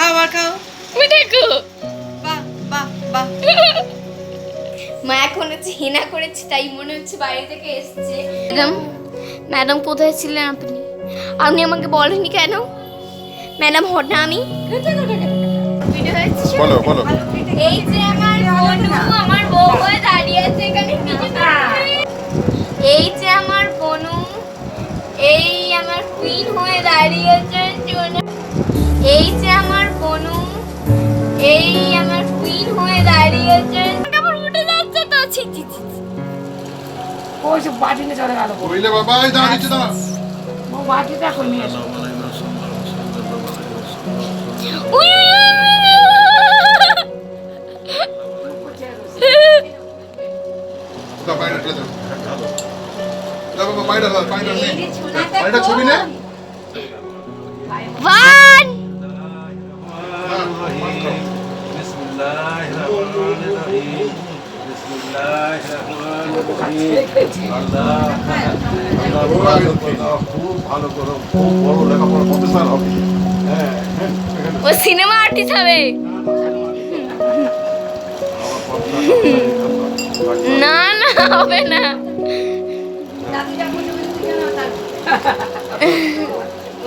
খাও আর খাও। দেখো বাহ বাহ বাহ। মা এখন হচ্ছে হেনা করেছে, তাই মনে হচ্ছে বাইরে থেকে এসছে। ম্যাডাম, ম্যাডাম কোথায় ছিলেন আপনি? আপনি আমাকে বলেননি কেন? ম্যাডাম হঠাৎ আমি ভিডিও হচ্ছে। বলো বলো। এই যে আমার বনু, আমার বউ হয়ে দাঁড়িয়ে আছে এখানে কিছুটা। এই যে আমার বনু, এই আমার কুইন হয়ে দাঁড়িয়ে আছে। এই যে আমার বনু, এই আমার কুইন হয়ে দাঁড়িয়ে আছে। কাপড় উঠে যাচ্ছে তো। ছি ছি ছি। ওই যে বাটি নিয়ে চলে গেল। বুঝলে বাবা, এই দাঁড়া নিচে দাঁড়া। ও বাটি দেখো নিয়ে এসো। We we we we. দাও বাইরে ফেলে দাও। দাও বাবা বাইরে দাও, বাইরে নেই। বাইরে ছবি নে। ওয়ান। খুব ভালো করো, খুব বড় লেখাপড়া প্রফেসর হবে। হ্যাঁ ও সিনেমা আর্টিস্ট হবে। না না হবে না।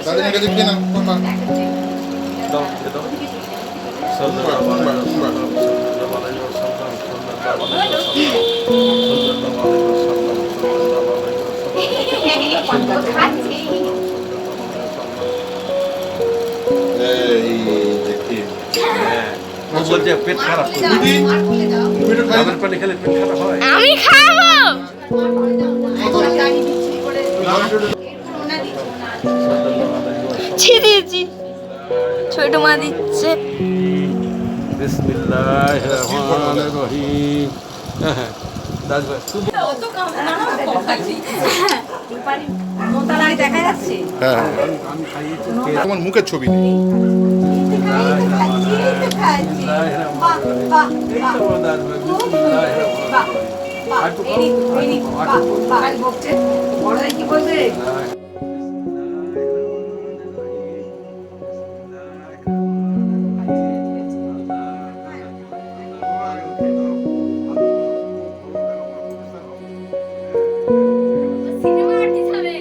দাদির কাছে দিয়ে নাও বাবা। দাও দাও সাল্লাল্লাহু আলাইহি ওয়াসাল্লাম সাল্লাল্লাহু আলাইহি ওয়াসাল্লাম সাল্লাল্লাহু আলাইহি এই দেখি ও বলছে পেট খারাপ দিদি তুমি একটু খাই ডাবের পানি খেলে পেট খারাপ হয়। আমি খাবো। ছি দিয়েছি, ছোট মা দিচ্ছে। বিসমিল্লাহির রহমানির রহিম। দাস ভাই তুমি দেখা যাচ্ছে। হ্যাঁ তোমার মুখের ছবি নেই। কি বলবে? সিনেমা আর্টিস্ট হবে।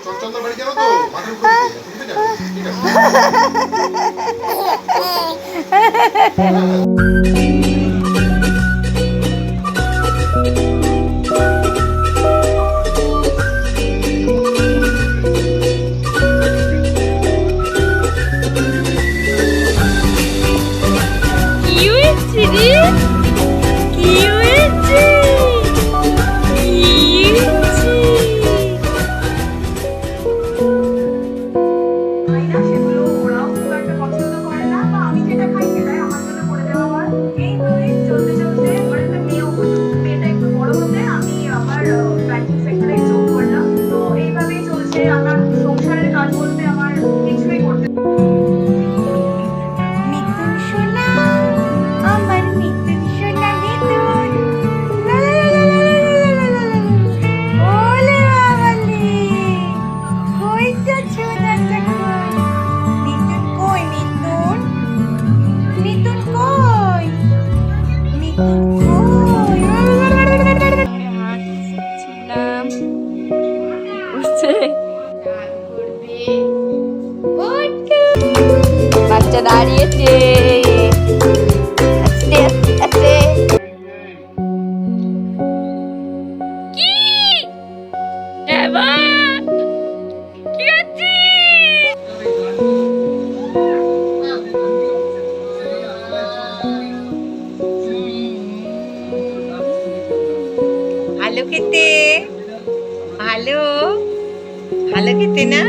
চঞ্চল বাড়ি যাবো তো, মাথার উপরে শুনতে যাবে, ঠিক আছে। কি হয়েছে রে? কি হয়েছে? কি হয়েছে? সেগুলো ওরাও খুব একটা পছন্দ করে না, বা আমি যেটা খাই সেটাই আমার জন্য করে দেওয়া হয়। এইভাবে চলতে চলতে আমার একটা মেয়েও হলো। মেয়েটা একটু বড় হতে আমি আমার ব্যাংকিং সেক্টরে জব করলাম। তো এইভাবেই চলছে আমার সংসারের কাজ বলতে আমার কিছুই করতে মিতুন সোনা, আমার মিতুন সোনা মিতুন। ওলে বাবালে, কই যাচ্ছো যাচ্ছো কই? মিতুন কই? মিতুন, মিতুন কই? মিতুন কই? হাঁটছিলাম, উঠছে। বাচ্চা দাঁড়িয়েছে। আস্তে আস্তে আস্তে। কি দেবা, কি হচ্ছে? ভালো খেতে, ভালো ভালো খেতে না?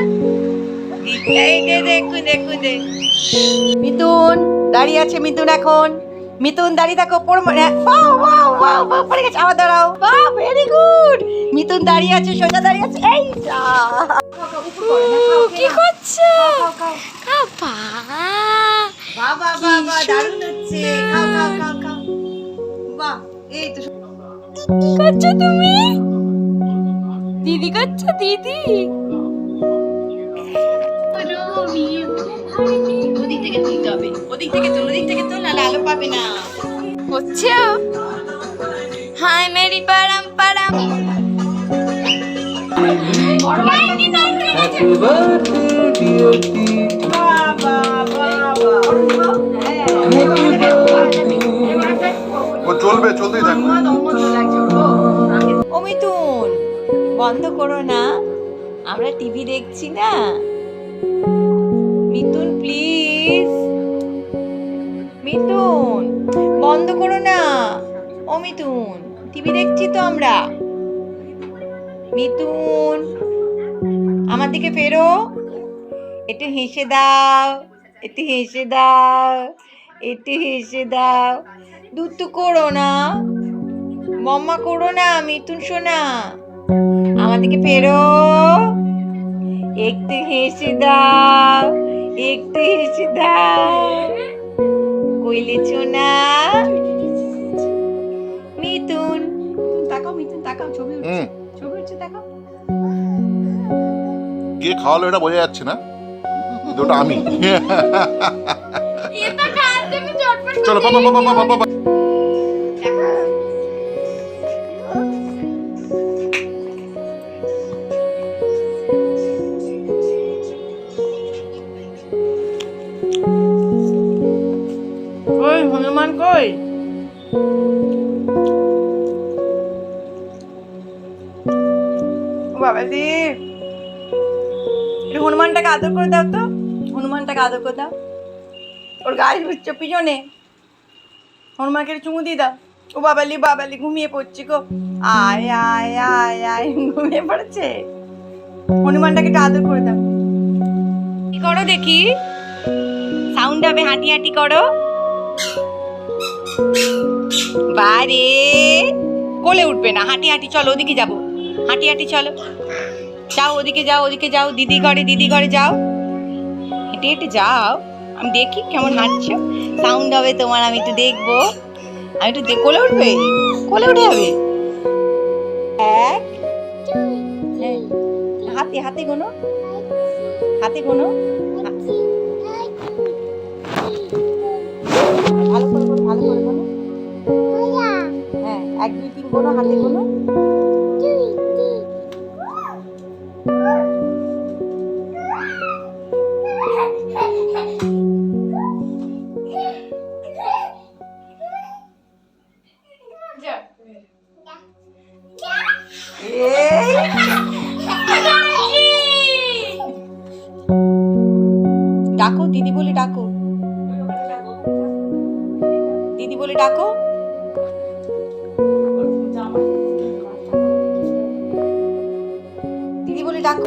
দিদা এই যে দেখ মিতুন দাঁড়িয়ে আছে, মিতুন এখন মিতুন দাঁড়িয়ে থাকো, পড়ে গেছে, আবার দাঁড়াও, বাহ ভেরি গুড। মিতুন দাঁড়িয়ে আছে, সোজা দাঁড়িয়ে আছে, এই যা। কি করছো? বাবা বাবা দারুণ হচ্ছে, খাও খাও খাও খাও, বাহ এই তো। কি করছো তুমি? দিদি করছো, দিদি ওদিক থেকে তুলতে হবে, ওদিক থেকে তোল, ওদিক থেকে তোল, নাহলে আলো পাবে না। হচ্ছে। হাই মেরি পারাম পারাম। বাবা বাবা ও চলবে, চলতেই থাক। ও মিতুন বন্ধ করো না, আমরা টিভি দেখছি না। মিতুন প্লিজ, মিতুন বন্ধ করো না। ও মিতুন টিভি দেখছি তো আমরা। মিতুন আমার দিকে ফেরো, একটু হেসে দাও, একটু হেসে দাও, একটু হেসে দাও। দুটু করো না, মম্মা করো না, মিতুন শোনা আমার দিকে ফেরো, একটু হেসে দাও, একটু হেসে দাও। কইলে চোনা মিতুন, তাকাও মিতুন তাকাও, ছবি উঠছে, ছবি উঠছে তাকাও। কে খাওয়ালো এটা বোঝা যাচ্ছে না, কিন্তু ওটা আমি। এটা খাওয়ার জন্য চটপট চলো বাবা বাবা বাবা বাবা। কই হনুমান কই? বাবা দি একটু হনুমানটাকে আদর করে দাও তো, হনুমানটাকে আদর করে দাও, ওর গায়ে হচ্ছে পিছনে, হনুমানকে একটু চুমু দিয়ে দাও। ও বাবালি বাবালি ঘুমিয়ে পড়ছি গো, আয় আয় আয় আয়, ঘুমিয়ে পড়েছে। হনুমানটাকে একটু আদর করে দাও। কি করো দেখি, সাউন্ড হবে, হাঁটি হাঁটি করো। বারে কোলে উঠবে না, হাঁটি হাঁটি চলো, ওদিকে যাবো, হাঁটি হাঁটি চলো, যাও ওদিকে যাও, ওদিকে যাও, দিদি ঘরে যাও, হেঁটে হেঁটে যাও। আমি দেখি কেমন হাঁটছো, সাউন্ড হবে তোমার, আমি একটু দেখবো, আমি একটু কোলে উঠবে, কোলে উঠে যাবে। এক, হ্যাঁ, হাতে হাতে গোনো, হাতে গোনো, ভালো করে গোনো, ভালো করে গোনো, হ্যাঁ 1 2 3 গোনো, হাতে গোনো। ডাকো দিদি বলে ডাকো, দিদি বলে ডাকো। দিদি বলে ডাকো।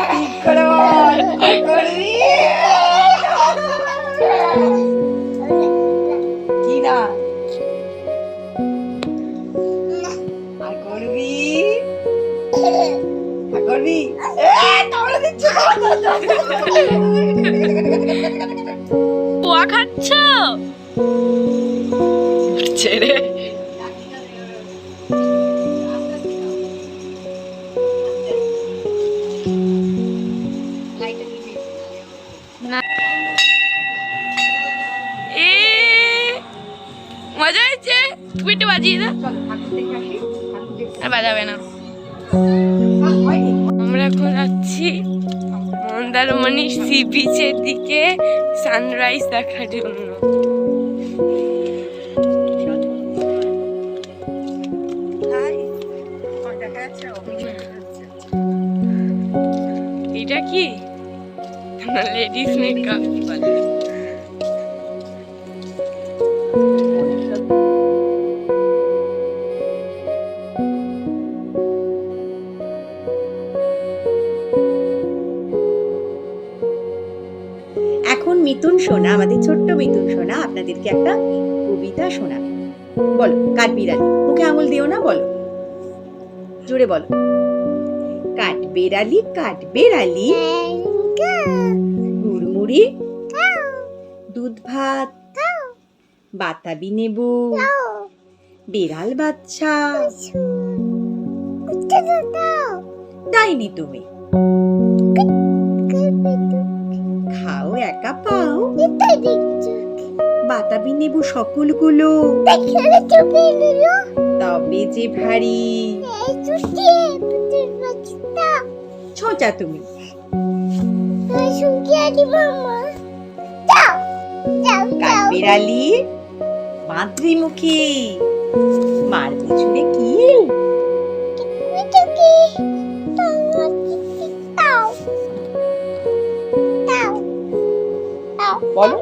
ঠিক করে বল, ঠিক করবি কি না, আর করবি, আর করবি, কামড়ে দিচ্ছে, পোয়া খাচ্ছ ছেড়ে। মজা হয়েছে, তুমি একটু বাজিয়ে দাও। আর বাজাবে না। আমরা এখন যাচ্ছি মন্দারমণি সি বিচের দিকে সানরাইজ দেখার জন্য। এটা কি লেডিস মেকআপ? মিতুন সোনা, আমাদের ছোট্ট মিতুন সোনা আপনাদেরকে একটা কবিতা শোনাবে। বলো, কাঠবিড়ালি। মুখে আঙুল দিও না, বলো, জোরে বলো। কাঠবিড়ালি কাঠবিড়ালি, মুড়মুড়ি, দুধ ভাত, বাতাবি নেবু, বিড়াল বাচ্চা, তাইনি তুমি খাও একা পাও, বাতাবি নেবু সকলগুলো, তবে যে ভারী ছোটা তুমি। কাঠবিড়ালি মাতৃমুখী, মার পিছনে কি বলো।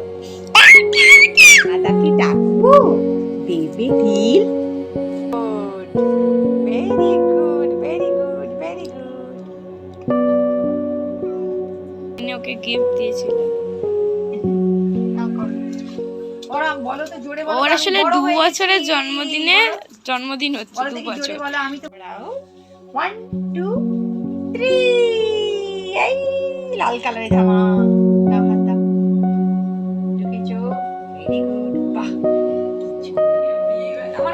দাদাকে ডাকবো, দেবে ঢিল। Very good, very good, very good. ওকে গিফট দিয়েছিল। ওরা বলো তো জোরে বলো। ওর আসলে 2 বছরের জন্মদিন হচ্ছে, 2 বছর। বলো আমি তো 1 2 3 এই লাল কালারের জামা, দাও হাত দাও, ঢুকেছো, ভেরি গুড, বাহ।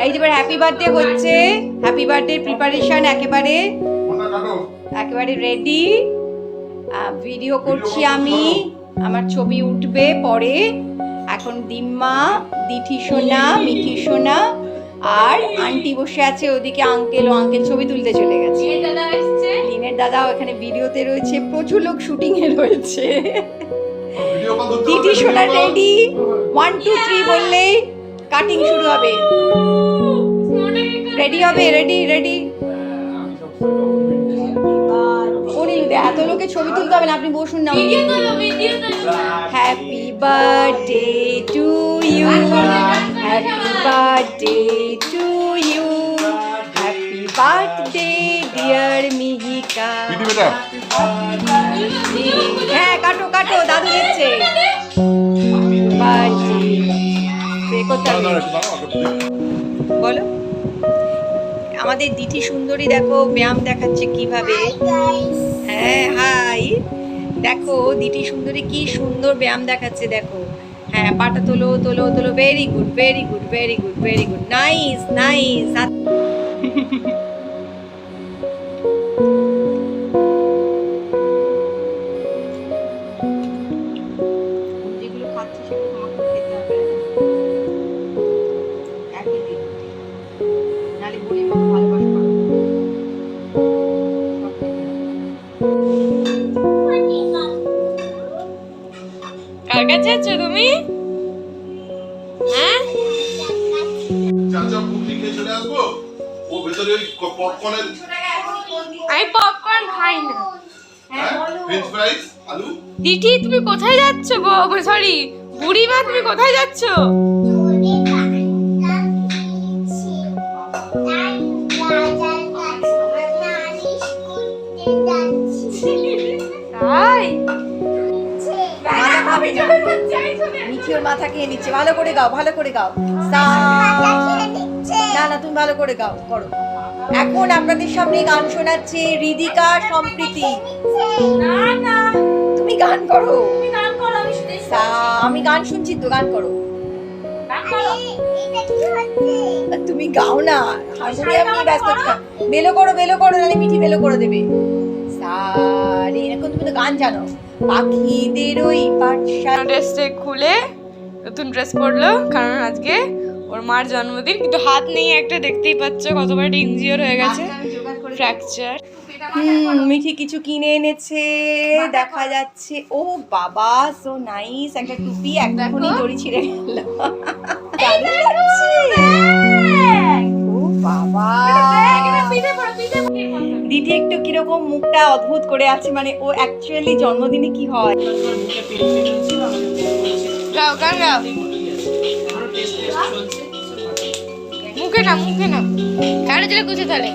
এই যে হ্যাপি বার্থডে হচ্ছে, হ্যাপি বার্থডে প্রিপারেশন একেবারে ফোনটা কাটো। একেবারে রেডি। ভিডিও করছি আমি, আমার ছবি উঠবে পরে। এখন দিম্মা, দিঠি সোনা, মিঠি সোনা আর আন্টি বসে আছে ওদিকে, আঙ্কেল ছবি তুলতে চলে গেছে। দাদা আসছে, লিনের দাদাও এখানে ভিডিওতে রয়েছে, প্রচুর লোক শুটিং এ রয়েছে। ভিডিও কল ধরতে দিঠি হবে, সোনা ভিডিও কল। রেডি, 1 2 3 বললেই কাটিং শুরু হবে। রেডি হবে, রেডি রেডি। এত লোকে ছবি তুলতে হবে না, আপনি বসুন না। ভিডিও তো happy birthday to you, happy birthday to you, happy birthday dear Mihika. বিটি বেটা হ্যাঁ কাটো কাটো, দাদু দিচ্ছে। বার্থডে কোথায় বলো। আমাদের দিঠি সুন্দরী দেখো ব্যায়াম দেখাচ্ছে কিভাবে। হ্যাঁ হাই, দেখো দিঠি সুন্দরী কি সুন্দর ব্যায়াম দেখাচ্ছে, দেখো। হ্যাঁ পাটা তোলো তোলো তোলো, very good very good very good very good, nice nice. যেগুলো খাচ্ছি সেগুলো তোমাকে খেতে হবে, একই দিন নালে বলি মতো ভালোবাসা করো। কার কাছে আছো তুমি? হ্যাঁ, চাচা পুটি খেয়ে চলে আসবো। ও ভেতরে ওই পপকর্নের আমি পপকর্ন খাই না। ফ্রেঞ্চ ফ্রাইস, আলু। দিঠি তুমি কোথায় যাচ্ছ গো? সরি বুড়িমা, তুমি কোথায় যাচ্ছ? তাই মিঠি ওর মাথা খেয়ে নিচ্ছে। ভালো করে গাও, ভালো করে গাও। না না তুমি ভালো করে গাও, করো। এখন আপনাদের সামনে গান শোনাচ্ছে রিদিকা সম্প্রীতি। না না, তুমি গান করো। তুমি গান করো, আমি শুনতে আমি গান শুনছি তো, গান করো। গান করো। তুমি গাও না, হারমোনিয়াম নিয়ে ব্যস্ত থাকো। বেলো করো বেলো করো, নাহলে মিঠি বেলো করে দেবে। সারে এখন তুমি তো গান জানো। পাখিদের ওই পাঠশালা। ড্রেসটা খুলে নতুন ড্রেস পরলো, কারণ আজকে ওর মার জন্মদিন। কিন্তু হাত নেই একটা, দেখতেই পাচ্ছ কতবার ইনজিওর হয়ে গেছে, ফ্র্যাকচার। মিঠি কিছু কিনে এনেছে দেখা যাচ্ছে। ও বাবা সো নাইস, একটা টুপি, এখনই দড়ি ছিঁড়ে গেল। ও বাবা, দিদি একটু কিরকম মুখটা অদ্ভুত করে আছে, মানে ও অ্যাকচুয়ালি জন্মদিনে কি হয়। গাও গান গাও, মুখে না মুখে না, কারে দিলে গুছে তাহলে।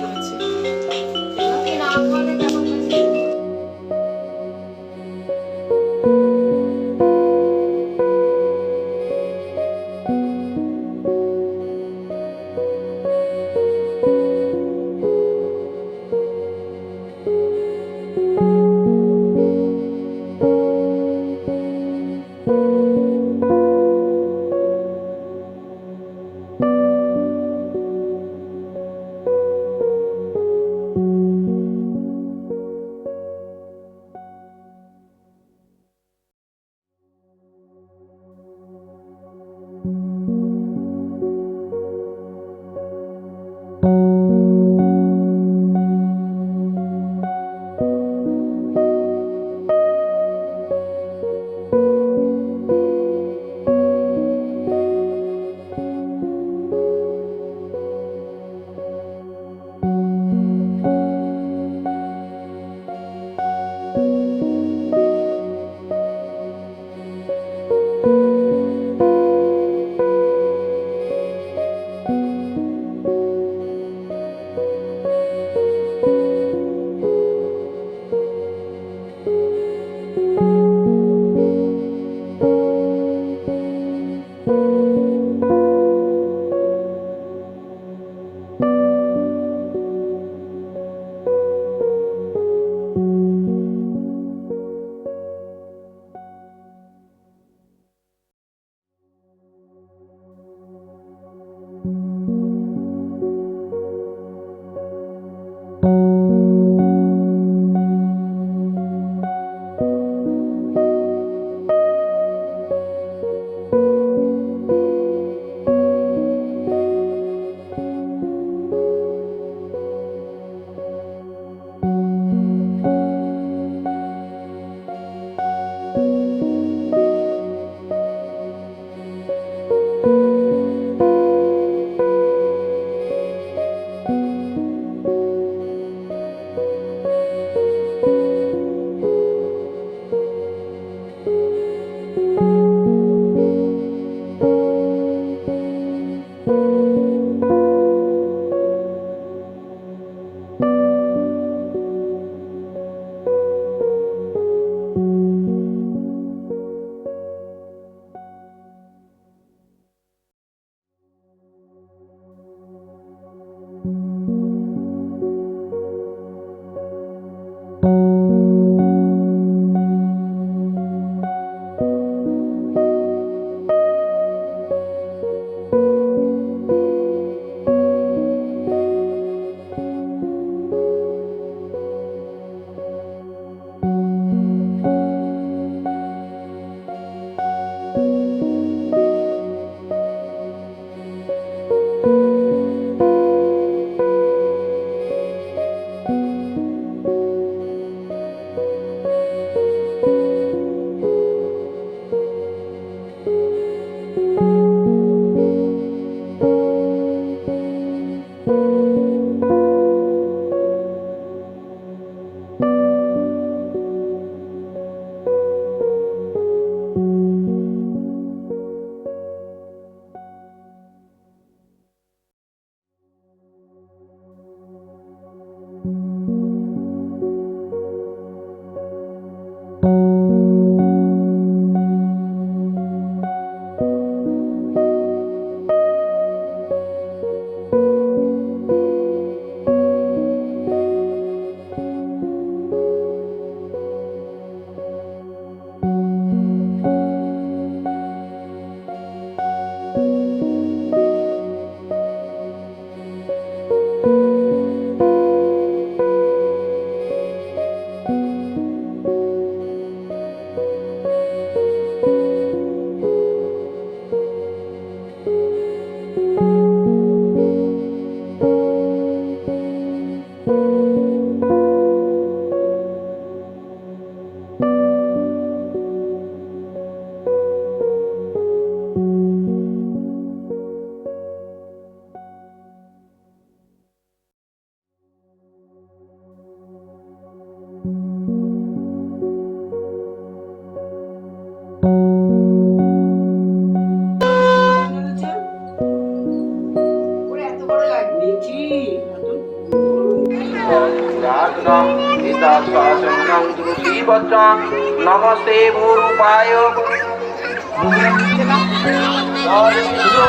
पुरातनम इदासाचनं तुलसीवत्रं नमस्ते भूरूपाय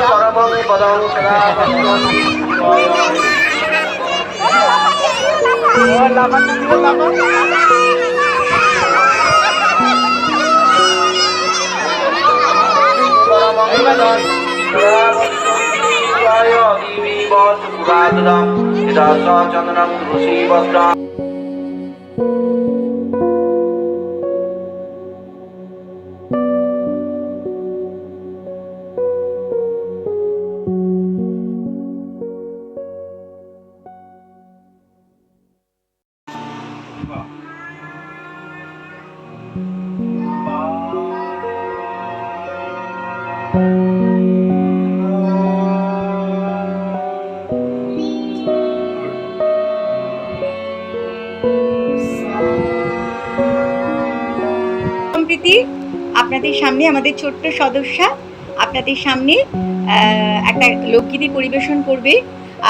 परमं पदं सदा पुरातनम इदासाचनं तुलसीवत्रं সম্প্রীতি আপনাদের সামনে আমাদের ছোট্ট সদস্যা আপনাদের সামনে একটা লোকগীতি পরিবেশন করবে।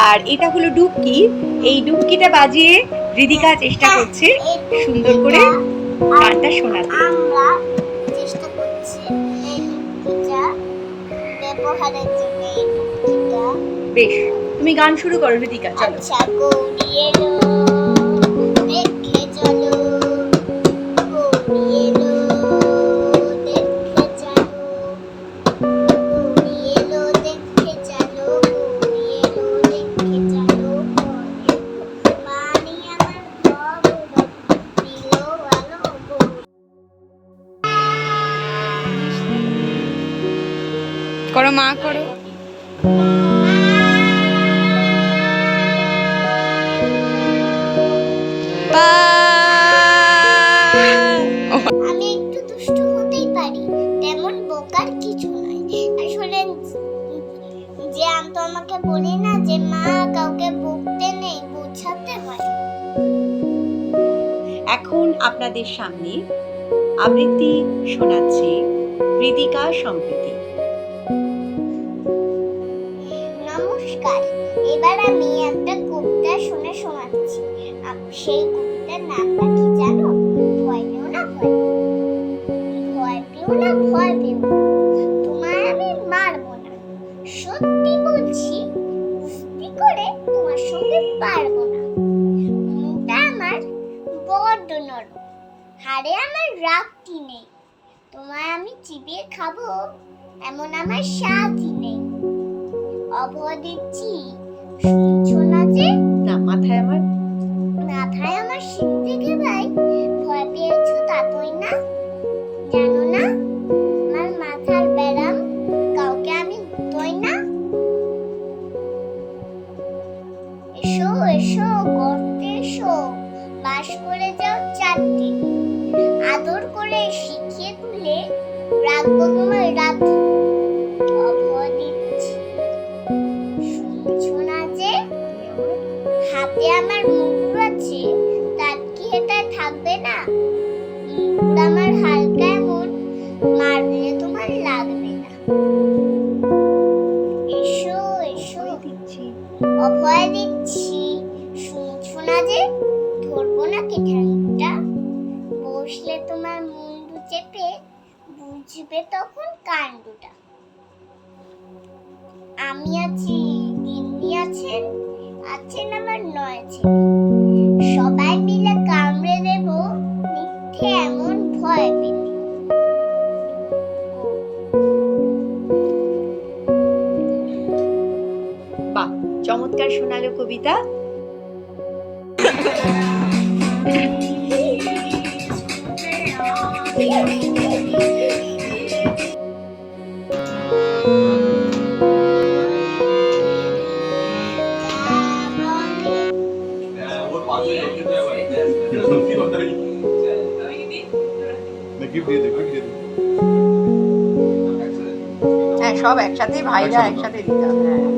আর এটা হলো ডুবকি। এই ডুবকিটা বাজিয়ে হৃদিকা চেষ্টা করছে সুন্দর করে গানটা শোনাতে। আমরা চেষ্টা করছি এই ডুবকিটা ব্যবহারের জন্য। এই ডুবকিটা বেশ, তুমি গান শুরু করো হৃদিকা, চলো। আচ্ছা, গৌরী এলো দেখে চলো, গৌরী এলো দেখে চলো, গৌরী এলো দেখে চলো, গৌরী এলো দেখে চলো, পানি আমার বড় দিল আলো গৌরী। করো মা, করো। আমি একটু দুষ্টু হতেই পারি, তেমন বোকার কিছু নয়। আসলে যে আমি তো আমাকে বলি না যে মা কাউকে বকতে নেই, বোঝাতে হয়। এখন আপনাদের সামনে আবৃত্তি শোনাচ্ছে হৃদিকা সম্প্রীতি। নমস্কার, এবার আমি একটা কবিতা শুনে শোনাচ্ছি। সেই কবিতার নামটা কি জানো? ভয় পেও না, ভয় পেও না, ভয় পেও না, তোমায় আমি মারবো না। সত্যি বলছি, কুস্তি করে তোমার সঙ্গে পারবো না। মনটা আমার বড্ড নরম, হাড়ে আমার রাগটি নেই। তোমায় আমি চিবিয়ে খাবো এমন আমার স্বাদই নেই। অভয় দিচ্ছি, শুনছো না যে? না, মাথায় আমার শীত দেখে ভাই ভয় পেয়েছো তাতই না? জানো না আমার মাথার ব্যারাম, কাউকে আমি ধুতোই না। এসো এসো গর্তে এসো, বাস করে যাও চারটি, আদর করে শিখিয়ে তুলে রাখবো তোমার রাতে। অভয় দিচ্ছি, শুনছো না যে? হাতে আমার মুগুর আছে, তার কি এটা থাকবে না? মুগুর আমার হালকা, এমন মারলে তোমার লাগবে না। এসো এসো অভয় দিচ্ছি, শুনছো না যে? ধরবো না কি ঠ্যাংটা, বসলে তোমার মুন্ডু চেপে বুঝবে তখন কাণ্ডটা। আমি আছি, গিন্নি আছেন, আছেন আমার 9 ছেলে, সবাই মিলে কামড়ে দেব মিথ্যে এমন ভয় পেতে। বাহ, চমৎকার শোনালো কবিতা। হ্যাঁ, সব একসাথে, ভাইরা একসাথে দিতাম। হ্যাঁ,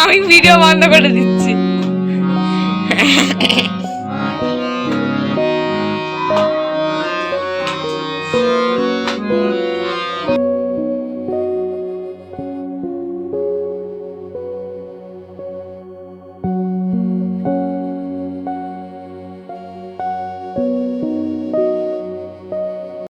আমি ভিডিও বন্ধ করে দিচ্ছি।